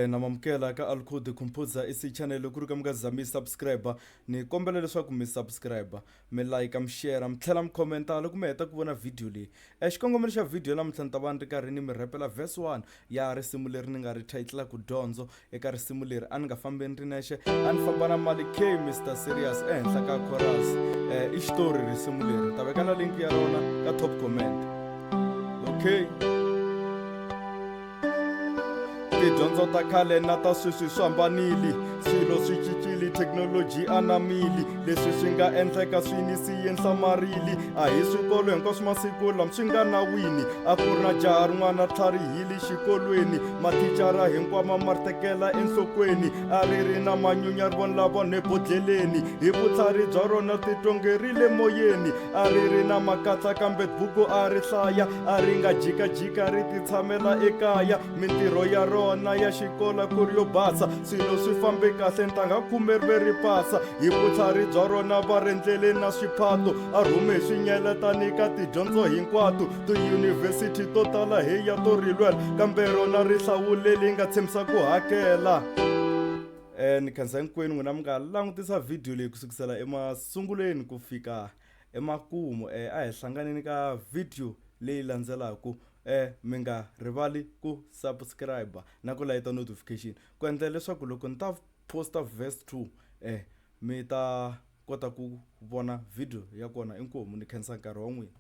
namamukela ka Alcode Composer isi channel ku ri ka mi nga za mi subscribe ni kombela leswaku mi subscribe mi like mi share mi tlhela mi commenta loko mi heta ku vona video leyi xikongomelo xa video namuntlha ni ta va ni ri karhi ni mi rapela verse 1 ya risimu leri ni nga ri titlelaku Dyondzo eka risimu leri a ni nga fambeni ri nexe a ni famba na Mali K Mr Serious ehenhla ka chorus i xitori risimu leri ta veka na link ya rona ka top comment. Okay, tidyondzo ta khale na ta sweswi swi hambanile, swilo swi cincile, thekinoloji anamili, leswi swi nga endleka swi ni siye nhlamarili. A hi swikolo hinkwaswo masiku lama swi nga nawini, a ku ri na jaha rin'wana tlharihile xikolweni, mathicara hinkwama ma ri tekela enhlokweni, a ri ri na manyunya ri vona lava ne bodleleni, hi vutlhari bya rona titwongerile moyeni, a ri ri na makatla kambe buku a ri hlaya, a ri nga jikajika ri ti tshamela ekaya, mintirho ya rona ya xikola ku ri yo basa, swilo swi fambe kahle ntanga khume ri ve ri pasa, hi vutlhari bya rona va rendlele na swiphato, a rhume hi swinyeletani ka tidyondzo hinkwato, tiyunivhesiti to tala hi ya to rilwela, kambe rona ri hlawuleli nga tshembisa ku hakela. Ni khensa hinkwenu n'wina mi nga langutisa video leyi ku sukisela emasunguleni ku fika emakumu. A hi hlanganeni ka video leyi landzelaku. Mi nga rivali ku subscribe na ku layita notification ku endlela leswaku loko ni ta posta verse 2 mi ta kota ku vona video ya kona. Inkomu, ni khensa nkarhi wa n'wina.